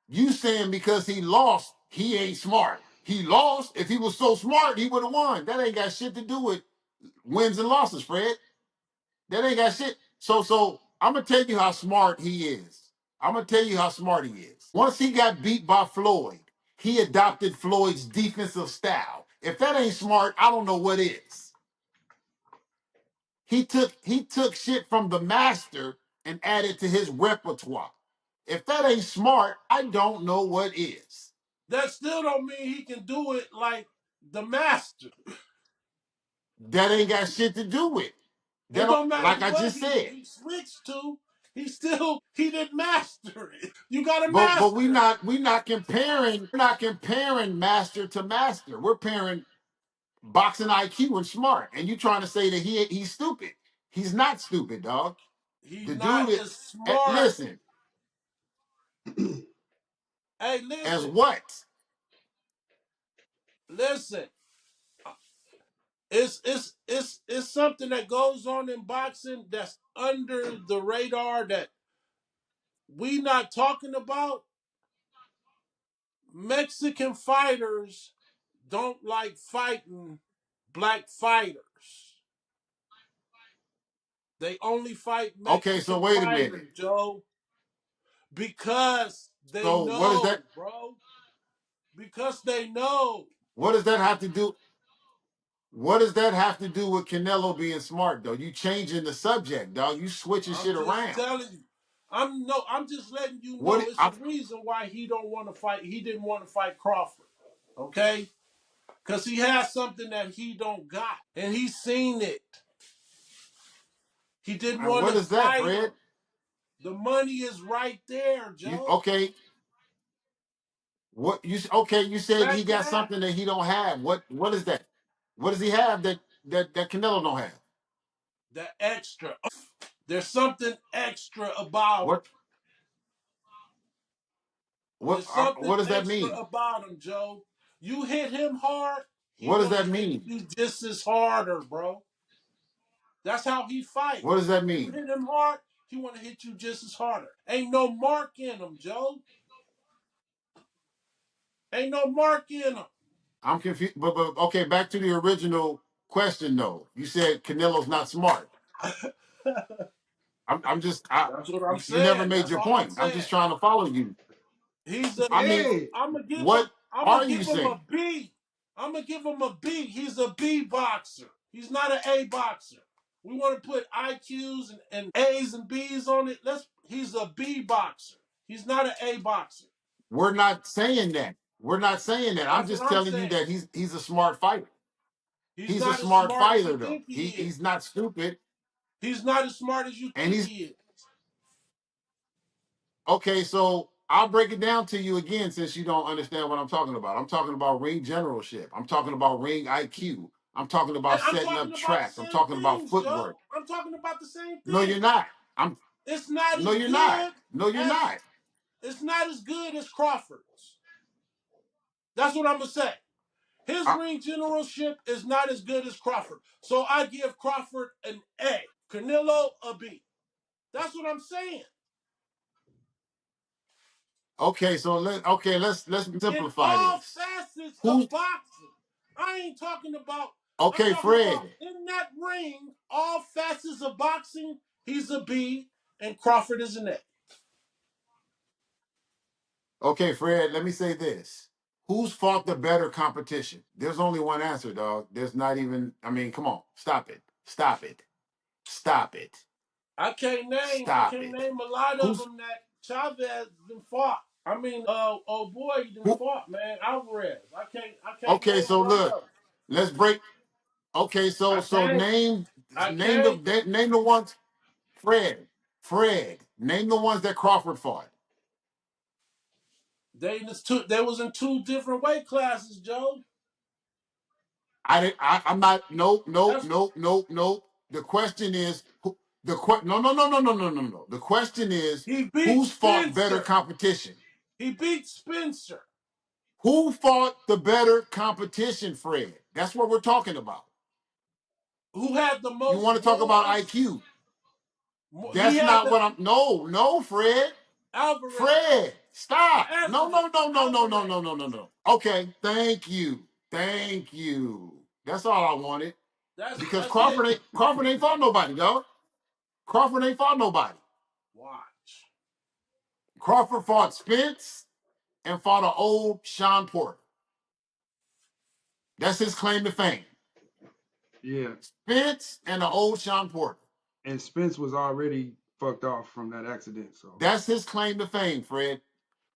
You saying because he lost, he ain't smart. He lost. If he was so smart, he would have won. That ain't got shit to do with wins and losses, Fred. That ain't got shit. So I'm gonna tell you how smart he is. I'm gonna tell you how smart he is. Once he got beat by Floyd, he adopted Floyd's defensive style. If that ain't smart, I don't know what is. He took shit from the master and added to his repertoire. If that ain't smart, I don't know what is. That still don't mean he can do it like the master. That ain't got shit to do with. It That don't, don't matter like I what just said. he switched to. He didn't master it. You gotta But we master it. not we not comparing master to master. We're pairing boxing IQ and smart. And you trying to say that he's stupid. He's not stupid, dog. He's The dude not is as smart. listen, Hey, as listen, what? listen. It's something that goes on in boxing that's under the radar that we not talking about. Mexican fighters don't like fighting black fighters. They only fight Okay, so Mexican wait a minute. fighters, Joe, because they So know, bro. Because they know. what does that have to do? What does that have to do with Canelo being smart though? You changing the subject, dog. You switching I'm shit just around. telling you. I'm just letting you know What it's a I, reason why he don't want to fight. He didn't want to fight Crawford. Okay? Because he has something that he don't got. And he's seen it. He didn't and want what to is that, fight Fred? him. The money is right there, You Joe. okay? What you okay? You said he Back to got that. something that he don't have. What is that? What does he have that Canelo don't have? The extra. There's something extra about him. What There's something what does that extra mean? about him, Joe. You hit him hard, he What does want that to hit mean? you just as harder, bro. That's how he fight. What does that You mean? hit him hard, he want to hit you just as harder. Ain't no mark in him, Joe. Ain't no mark in him. I'm confused. But okay, back to the original question though. You said Canelo's not smart. I'm just That's what I'm you never saying. made That's your all I'm point. I'm saying. just trying to follow you. He's a I B. mean, Hey, I'm gonna give him. what I'm gonna are you give him a saying? B. I'm gonna give him a B. He's a B boxer. He's not an A boxer. We want to put IQs and A's and B's on it. He's a B boxer. He's not an A boxer. We're not saying that. We're not saying that. I'm That's what just I'm telling you saying. that he's a smart fighter. He's He's a not as smart smart as you fighter though. think he is. He's not stupid. He's not as smart as you And think he's he is. okay, so I'll break it down to you again since you don't understand what I'm talking about. I'm talking about ring generalship. I'm talking about ring IQ. I'm talking And about I'm setting talking up about the traps. I'm same talking about things, footwork. Joe. I'm talking about the same No, you're thing. not. I'm It's not no, as you're not. good No, you're as not. it's not as good as Crawford's. That's what I'm gonna say. His I, ring generalship is not as good as Crawford. So I give Crawford an A. Canelo a B. That's what I'm saying. let's In simplify all this. facets Who of boxing. I ain't talking about, I'm okay, talking about Fred. in that ring, all facets of boxing, he's a B and Crawford is an A. Okay, Fred, let me say this. Who's fought the better competition? There's only one answer, dog. There's not even, I mean, come on. Stop it. Stop it. Stop it. I Stop can't it. name a lot of Who's them that Chavez been fought. I mean, oh boy, he done who? fought, man. Alvarez. I can't Okay, name a so lot look, of them. let's break. Okay, I so can't. I can't. name the ones. Fred, name the ones that Crawford fought. They was in two different weight classes, Joe. I'm not. Nope. Nope. That's Nope. Nope. Nope. The question is no, no, no, no, no, no, no, no. The question is he beat who's fought better Spencer. competition? He beat Spencer, Who fought the better competition, Fred? That's what we're talking about. who had the You most want to talk about wars. IQ? He That's had not the what I'm. No, Fred. Alvarez. Fred, I'm stop. No, answering no, it. no, no, no, no, Alvarez. no, no, no, no. Okay, thank you. Thank you. That's all I wanted. Because That's it. Crawford ain't fought nobody, dog. Crawford ain't fought nobody. Watch. Crawford fought Spence and fought an old Sean Porter. That's his claim to fame. yeah. Spence and an old Sean Porter. And Spence was already fucked off from that accident. So That's his claim to fame, Fred.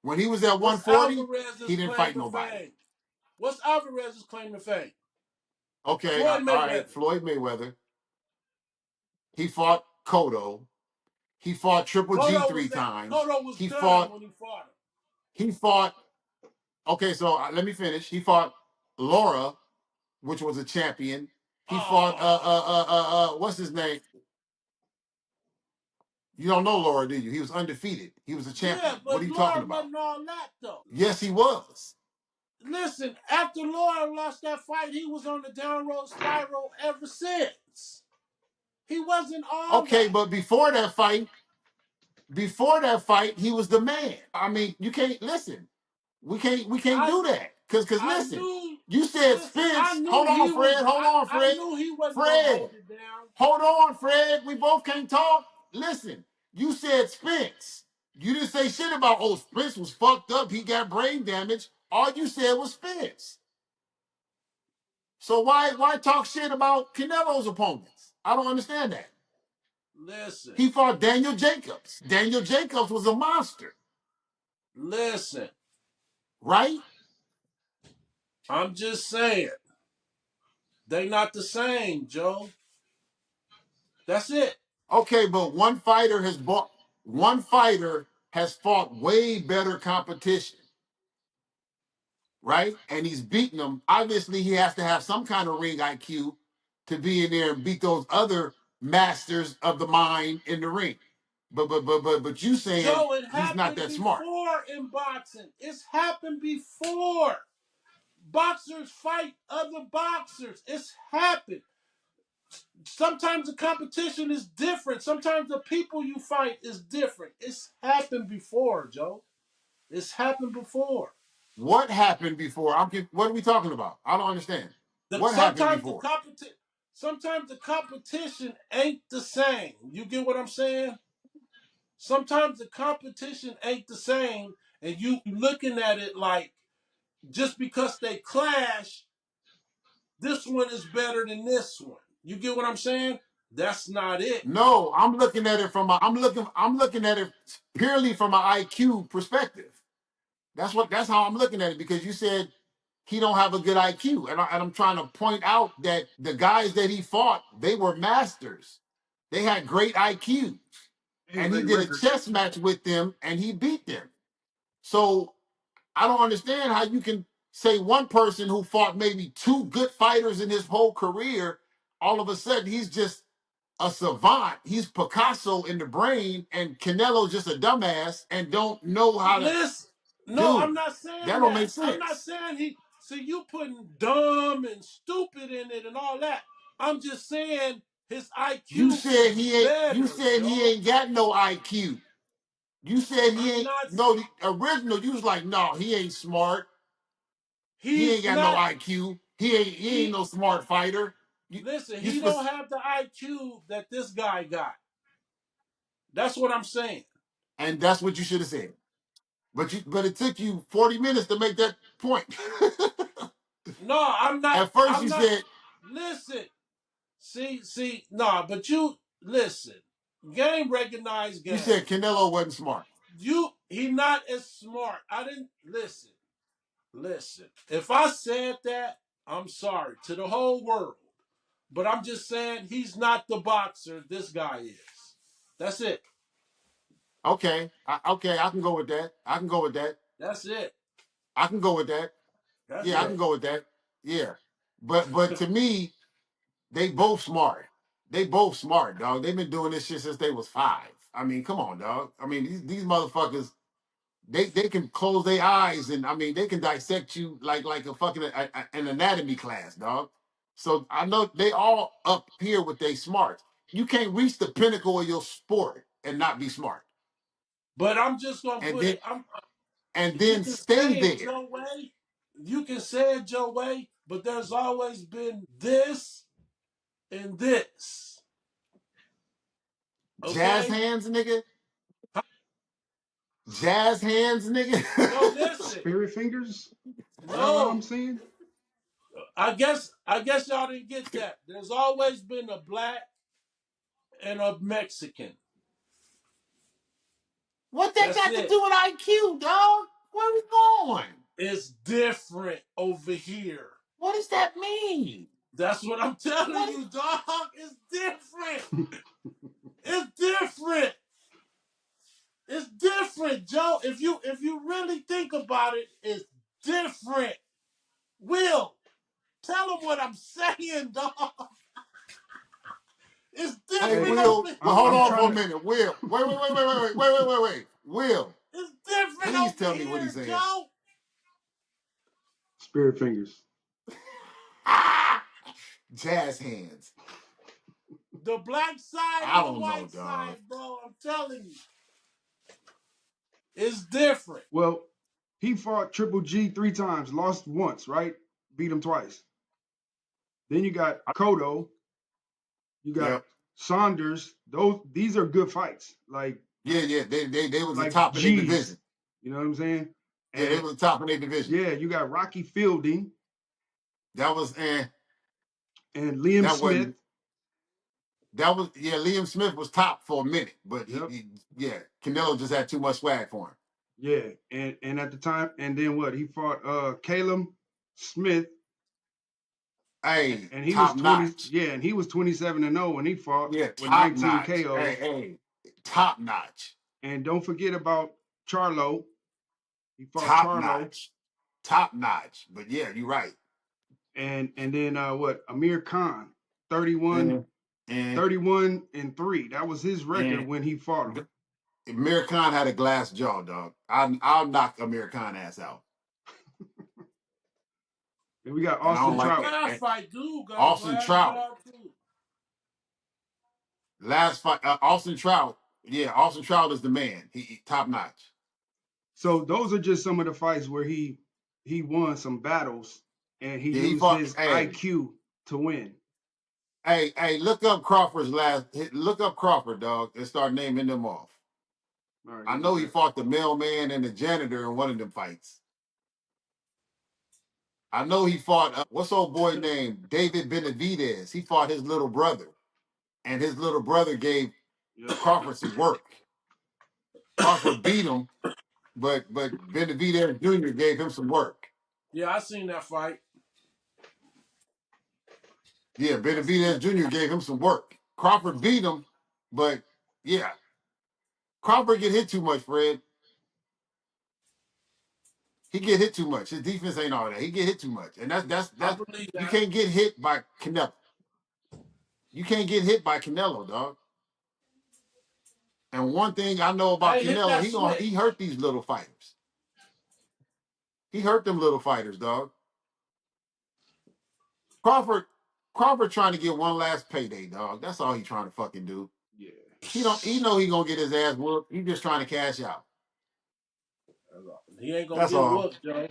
When he was at What's 140, he Alvarez's didn't claim fight to nobody. fame? What's Alvarez's claim to fame? Okay, Floyd all right. Mayweather. Floyd Mayweather. He fought Cotto. He fought Triple G three times. Cotto was He done fought. when he fought him. He fought. Okay, so let me finish. He fought Laura, which was a champion. He fought. Oh, What's his name? You don't know Laura, do you? He was undefeated. He was a yeah, champion. What but are you talking Laura about? wasn't all that though. Yes, he was. Listen, after Laura lost that fight, he was on the downward spiral ever since. He wasn't all Okay, that. but before that fight, he was the man. I mean, you can't listen. We can't I do that. Cause I listen, knew. you said Listen, I Spence. knew Hold on, he was. Fred. Hold on, I Fred. knew he wasn't gonna Fred. hold it down. Hold on, Fred. We both can't talk. Listen, you said Spence. You didn't say shit about Spence was fucked up. He got brain damage. All you said was Spence. So why talk shit about Canelo's opponents? I don't understand that. Listen, He fought Daniel Jacobs. Daniel Jacobs was a monster, listen. right? I'm just saying they not the same, Joe. That's it. Okay, but one fighter has fought way better competition, right? And he's beaten them. Obviously, he has to have some kind of ring IQ to be in there and beat those other masters of the mind in the ring. But you saying Joe, it he's not happened that smart. before in boxing. It's happened before. Boxers fight other boxers. It's happened. Sometimes the competition is different. Sometimes the people you fight is different. It's happened before, Joe. It's happened before. What happened before? What are we talking about? I don't understand. The, What happened sometimes the before? competition sometimes the competition ain't the same. You get what I'm saying? Sometimes the competition ain't the same, and you looking at it like just because they clash, this one is better than this one. You get what I'm saying? That's not it. No, I'm looking at it from a, I'm looking at it purely from an IQ perspective. That's how I'm looking at it, because you said he don't have a good IQ, and I'm trying to point out that the guys that he fought, they were masters. They had great IQ, and and he great did a records. chess match with them, and he beat them. So I don't understand how you can say one person who fought maybe two good fighters in his whole career, all of a sudden he's just a savant. He's Picasso in the brain, and Canelo just a dumbass and don't know how to Listen, no, I'm do. not That saying don't that. make I'm not sense. saying he. See, you putting dumb and stupid in it and all that. I'm just saying his You IQ said is he ain't. You better, said he Joe. ain't got no IQ. You said he I'm ain't. not. No, the original. You was like, no, he ain't smart. He ain't He's got no not. IQ. He ain't He no smart fighter. You listen. you He don't spec- have the IQ that this guy got. That's what I'm saying. and that's what you should have said. But it took you 40 minutes to make that point. No, I'm not. At first I'm you not. said Listen. See. Nah, but you listen. Game recognized you said game. Canelo wasn't smart. He not as smart. I didn't listen. Listen. If I said that, I'm sorry to the whole world. But I'm just saying he's not the boxer this guy is. That's it. Okay, I can go with that. I can go with that. That's it. I can go with that. That's Yeah, I can it. go with that. Yeah. But to me, they both smart. They both smart, dog. They've been doing this shit since they was 5. I mean, come on, dog. I mean, these motherfuckers, they can close their eyes, and I mean they can dissect you like a fucking an anatomy class, dog. So I know they all up here with they smarts. You can't reach the pinnacle of your sport and not be smart, But I'm just gonna and put then it. I'm. and You then can stay say it there. your way. You can say it your way. But there's always been this and this. Jazz Okay. hands, nigga. Jazz hands, No, nigga. listen. Spirit fingers. Is that what I'm No. seeing? I guess y'all didn't get that. There's always been a black and a Mexican. What that That's got to it. do with IQ, dog? Where we going? It's different over here. What does that mean? That's what I'm telling What? you, dog. It's different. It's different. It's different, Joe. If you really think about it, it's different. Will, tell them what I'm saying, dog. It's Hey, Hey, different Will. over Well, hold I'm on here. trying for a to. minute. Will. Wait. Will, It's different please over tell me what he's here, saying. Joe. Spirit fingers. Ah, jazz hands. The black side I and the don't know, white dog. side, bro. I'm telling you, it's different. Well, he fought Triple G 3 times, lost once, right? Beat him twice. Then you got Cotto, you got Yep. Saunders. These are good fights, Yeah. They was the like top of their G's. division. You know what I'm saying? Yeah, they And was the top of their division. yeah, you got Rocky Fielding That was and Liam that Smith. wasn't that was yeah. Liam Smith was top for a minute, but Yep. yeah, Canelo just had too much swag for him. Yeah. And at the time, and then what? He fought Caleb Smith, Hey, and he was top 20. notch. Yeah, and he was 27-0 when he fought Yeah, with top 19 notch. KOs. Hey, top notch. And don't forget about Charlo. He fought Top Charlo. notch. Top notch. But yeah, you're right. And then what? Amir Khan, 31, And and 31 and 3. That was his record and when he fought him. Amir Khan had a glass jaw, dog. I'll knock Amir Khan ass out. And we got And I Austin don't This like Trout. it. last And fight, dude, got a Austin glass Trout. jaw too. Last fight, Austin Trout. Yeah, Austin Trout is the man. He top notch. So those are just some of the fights where he won some battles and he Yeah, he used fought. his Hey, IQ to win. hey, look up Crawford's last. Look up Crawford, dog, and start naming them off. All right, I give me a know he second. fought the mailman and the janitor in one of them fights. I know he fought what's old boy named David Benavidez. He fought his little brother, and his little brother gave Yep. Crawford some work. Crawford beat him, but Benavidez Jr. gave him some work. Yeah, I seen that fight. Yeah, Benavidez Jr. gave him some work. Crawford beat him, but yeah, Crawford get hit too much, Fred. He get hit too much. His defense ain't all that. He get hit too much, and I that's believe you that. can't get hit by Canelo. You can't get hit by Canelo, dog. And one thing I know about Hey, hit Canelo, that he switch. hurt these little fighters. He hurt them little fighters, dog. Crawford Crawford trying to get one last payday, dog. That's all he trying to fucking do. Yeah. He know he gonna get his ass whooped. He just trying to cash out. He ain't gonna That's get all. whooped, Joe.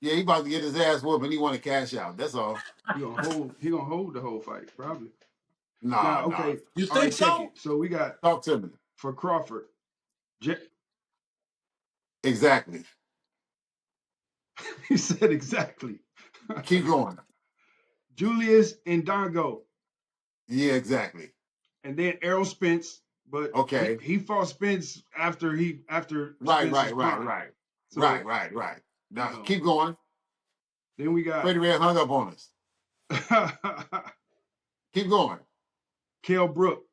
Yeah, he about to get his ass whooped and he want to cash out. That's all. He gonna hold. He gonna hold the whole fight, probably. Nah, Now, nah. okay. You All think right, check so? it. So we got Talk to me. for Crawford. Je- Exactly. he said exactly. Keep going. Julius Indongo, Yeah, exactly. and then Earl Spence. But he Okay. he fought Spence after Right, Spence's right, right, prime. right. Right, So right, right. you Now know. keep going. Then we got Freddie Red hung up on us. Keep going. Kell Brook,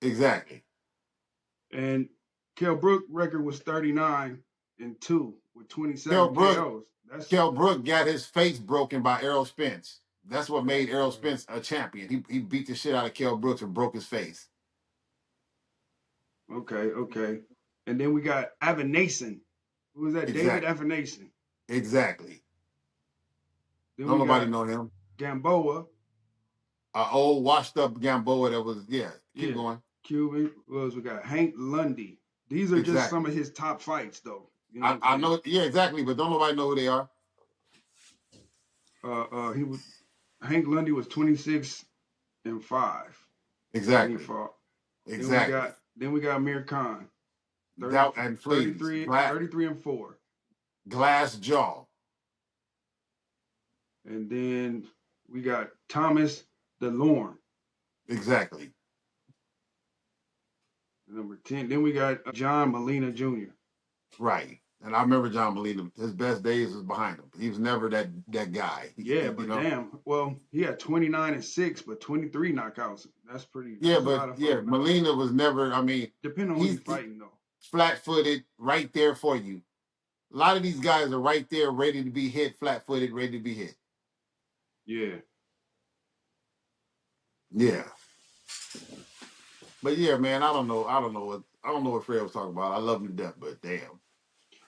Exactly. and Kell Brook record was 39-2 with Kell 27 Brook, KOs. That's Kell Brook got his face broken by Earl Spence. That's what made Earl uh, Spence a champion. He beat the shit out of Kell Brooks and broke his face. okay, okay. And then we got Avanason. Who was that? David Exactly. Avanason. Exactly. Then Don't we nobody got know him. Gamboa. Old washed up Gamboa that was yeah. Keep Yeah, going. Cuban. Who else we got? Hank Lundy. These are just some Exactly. of his top fights, though. You know what I, I'm I saying? know. Yeah, exactly. But don't nobody know who they are. He was Hank Lundy was 26-5 when he Exactly. fought. Exactly. Then we got Amir Khan, 30, Doubt and please. 33, 33-4. Glass jaw. And then we got Thomas DeLorme, Exactly. number 10. Then we got John Molina Jr. Right. And I remember John Molina. His best days was behind him. He was never that guy. Yeah, You but know. damn. Well, he had 29-6, but 23 knockouts. Yeah, That's a but lot of yeah, fucking Molina knockouts. was never. I mean, Depending on who he's you're fighting, though. flat-footed, right there for you. A lot of these guys are right there, ready to be hit, flat-footed, ready to be hit. Yeah. Yeah. But yeah, man, I don't know. I don't know what Fred was talking about. I love him to death, but damn.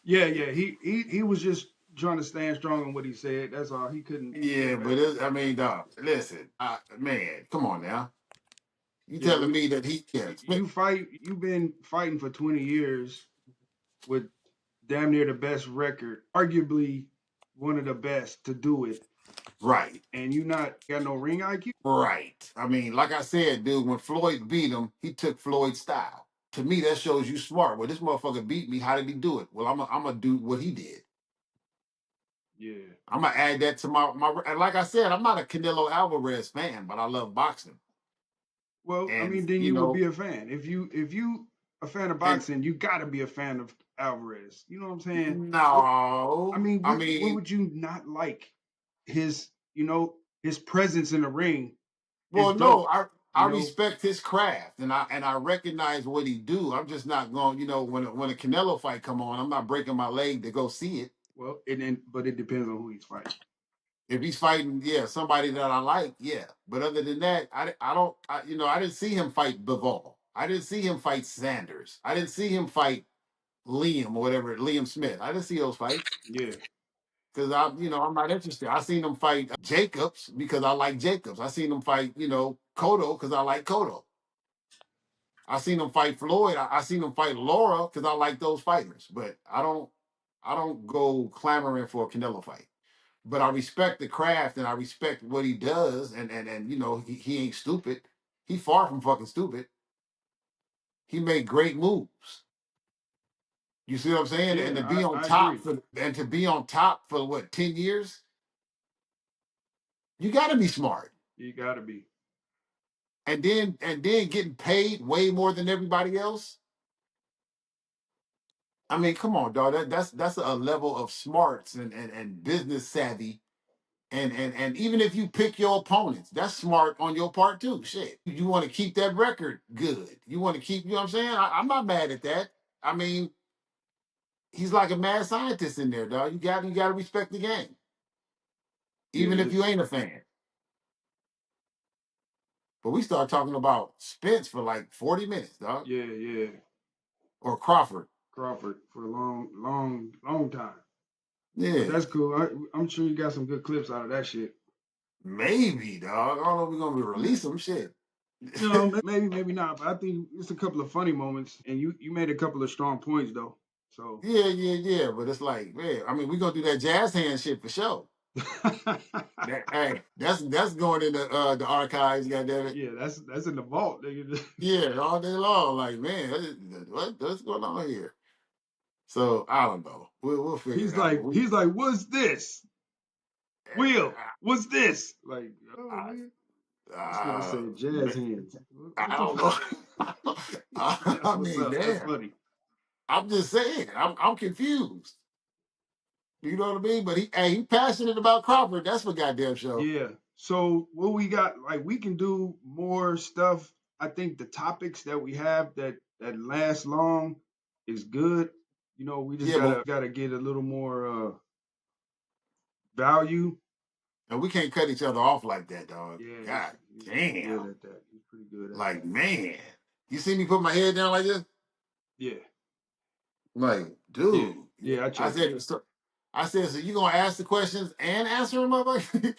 Yeah, Yeah, yeah. He was just trying to stand strong on what he said. That's all. He couldn't say yeah, but better than I that. mean, dog, listen, man, come on now. You Yeah, telling me that he yeah, you've been fighting for 20 years with damn near the best record, arguably one of the best to do it, right. and you not got no ring IQ? Right. I mean, like I said, dude, when Floyd beat him, he took Floyd's style. To me, that shows you smart. Well, this motherfucker beat me. How did he do it? Well, I'm gonna do what he did. Yeah. I'm gonna add that to my. And like I said, I'm not a Canelo Alvarez fan, but I love boxing. Well, I And mean, then you would be a fan. If you a fan of and boxing, you got to be a fan of Alvarez. You know what I'm saying? I no, mean, I what mean, would you not like? His presence in the ring is well, no, dope. I You know, respect his craft and I recognize what he do. I'm just not going. When a Canelo fight come on, I'm not breaking my leg to go see it. well, but it depends on who he's fighting. If he's fighting, yeah, somebody that I like, yeah. But other than that, I don't, I didn't see him fight Bivol. I didn't see him fight Sanders. I didn't see him fight Liam or whatever, Liam Smith. I didn't see those fights Yeah. because I'm not interested. I seen him fight Jacobs because I like Jacobs. I seen him fight, Cotto because I like Cotto. I seen him fight Floyd. I seen him fight Laura because I like those fighters. But I don't go clamoring for a Canelo fight. But I respect the craft and I respect what he does, and he ain't stupid. He far from fucking stupid. he made great moves. You see what I'm saying? And to be Yeah, on I agree. top for what 10 years, you got to be smart. You gotta be. And then getting paid way more than everybody else. I mean, come on, dog. That's a level of smarts and business savvy. And even if you pick your opponents, that's smart on your part too. Shit. You want to keep that record good. You want to keep, you know what I'm saying? I'm not mad at that. I mean, he's like a mad scientist in there, dog. You gotta respect the game. Yeah, Even if you ain't a fan. But we start talking about Spence for like 40 minutes, dog. yeah. Or Crawford. Crawford for a long time. But Yeah. that's cool. I'm sure you got some good clips out of that shit. Maybe, dog. I don't know if we're gonna be Yeah. release some shit. Maybe not, but I think it's a couple of funny moments, and you made a couple of strong points though. So Yeah. But it's like, man, I mean, we're gonna do that jazz hand shit for sure. Hey, that's going in the archives, goddamn it. yeah, that's in the vault, nigga. Yeah, all day long. Like, man, what's going on here? So I don't know. We'll figure it out. But He's like, what's this? Will, I, what's this? Like, oh I, nigga, this nigga uh, said jazz hands. What I the don't fuck? know. That's I what's mean, up. That's damn. funny. I'm just saying. I'm confused. You know what I mean? But he passionate about Crawford. That's for goddamn sure. Yeah. So what we got, like we can do more stuff. I think the topics that we have that last long is good. You know, we just Yeah, but gotta get a little more value. and we can't cut each other off like that, dog. Yeah, God he's pretty good damn. at that. He's pretty good at Like, that. man. You see me put my head down like this? Yeah, Like, yeah, dude. yeah. I I checked you. said, so, I said, so you gonna ask the questions and answer them, motherfucker?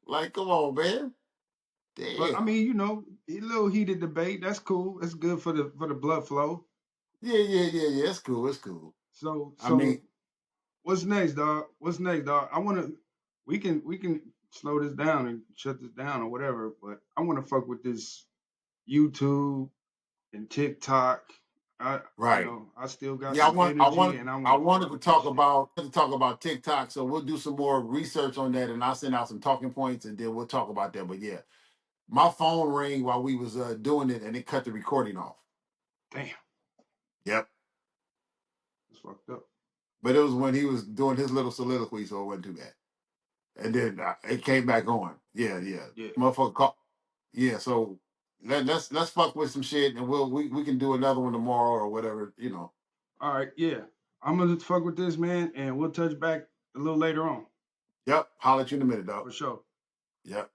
Like, come on, man. But I Damn. mean, you know, a little heated debate. That's cool. That's good for the blood flow. Yeah. It's cool. It's cool. So I mean, what's next, dog? What's next, dog? I wanna we can slow this down and shut this down or whatever, but I wanna fuck with this YouTube and TikTok. right. I still got Yeah, some energy and I I wanna fuck wanted to with that shit. talk about TikTok. So we'll do some more research on that, and I'll send out some talking points, and then we'll talk about that. But yeah, my phone rang while we was doing it, and it cut the recording off. Damn, Yep. that's fucked up. But it was when he was doing his little soliloquy, so it wasn't too bad. And then it came back on. Yeah. Yeah. Motherfucker call. Yeah, so let's fuck with some shit, and we can do another one tomorrow or whatever. All right, yeah. I'm gonna fuck with this man and we'll touch back a little later on Yep. Holler at you in a minute, dog. for sure. Yep.